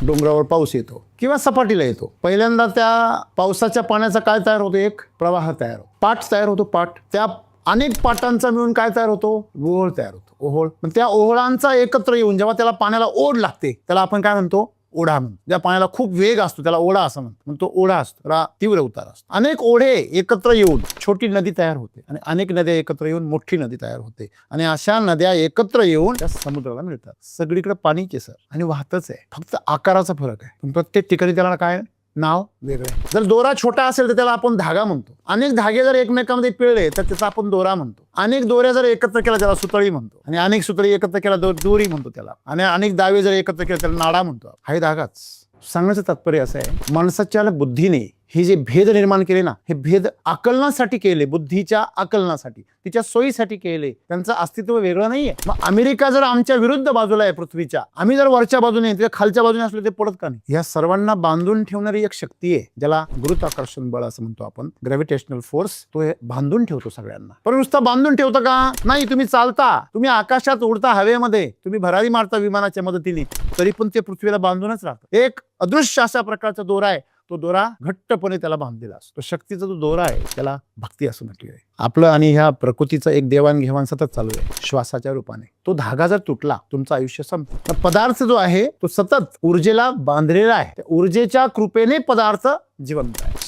डोंगरावर पाऊस येतो किंवा सपाटीला येतो, पहिल्यांदा त्या पावसाच्या पाण्याचा काय तयार होतो, एक प्रवाह तयार होतो, पाठ तयार होतो, पाठ त्या अनेक पाटांचा मिळून काय तयार होतो, ओहोळ तयार होतो, ओहोळ. पण त्या ओहोळांचा एकत्र येऊन जेव्हा त्याला पाण्याला ओढ लागते त्याला आपण काय म्हणतो, ओढा म्हणतो. ज्या पाण्याला खूप वेग असतो त्याला ओढा असं म्हणतो, तो ओढा असतो, तीव्र उतार असतो. अनेक ओढे एकत्र येऊन छोटी नदी तयार होते आणि अनेक नद्या एकत्र येऊन मोठी नदी तयार होते आणि अशा नद्या एकत्र येऊन त्या समुद्राला मिळतात. सगळीकडे पाणीच आहे सर आणि वाहतच आहे, फक्त आकाराचा फरक आहे. पण प्रत्येक ठिकाणी त्याला काय नाव वेगळं आहे. जर दोरा छोटा असेल तर त्याला आपण धागा म्हणतो. अनेक धागे जर एकमेकांमध्ये पिळले तर त्याचा आपण दोरा म्हणतो. अनेक दोऱ्या जर एकत्र केला त्याला सुतळी म्हणतो आणि अनेक सुतळी एकत्र केला दोरी म्हणतो त्याला, आणि अनेक दावे जर एकत्र केले त्याला नाडा म्हणतो. हा धागाच. सांगण्याचं तात्पर्य असं आहे, माणसाच्या बुद्धीने हे जे भेद निर्माण केले ना, हे भेद आकलनासाठी केले, बुद्धीच्या आकलनासाठी, तिच्या सोयीसाठी केले. त्यांचं अस्तित्व वेगळं नाहीये. मग अमेरिका जर आमच्या विरुद्ध बाजूला आहे पृथ्वीच्या, आम्ही जर वरच्या बाजूने तिच्या खालच्या बाजूने असलो ते पडत का नाही? या सर्वांना बांधून ठेवणारी एक शक्ती आहे ज्याला गुरुत्वाकर्षण बळ असं म्हणतो आपण, ग्रॅव्हिटेशनल फोर्स. तो हे बांधून ठेवतो सगळ्यांना. पण नुसता बांधून ठेवतं का नाही, तुम्ही चालता, तुम्ही आकाशात उडता, हवेमध्ये तुम्ही भरारी मारता विमानाच्या मदतीने, तरी पण ते पृथ्वीला बांधूनच राहतं. एक अदृश्य अशा प्रकारचा दोरा आहे, तो दोरा घट्टपणे त्याला बांधलेला असतो. शक्तीचा जो दोरा आहे त्याला भक्ती असं म्हटलं आहे. आपलं आणि ह्या प्रकृतीचं एक देवाणघेवाण सतत चालू आहे श्वासाच्या रूपाने. तो धागा जर तुटला तुमचं आयुष्य संपतं. पदार्थ जो आहे तो सतत ऊर्जेला बांधलेला आहे, त्या ऊर्जेच्या कृपेने पदार्थ जिवंत आहे.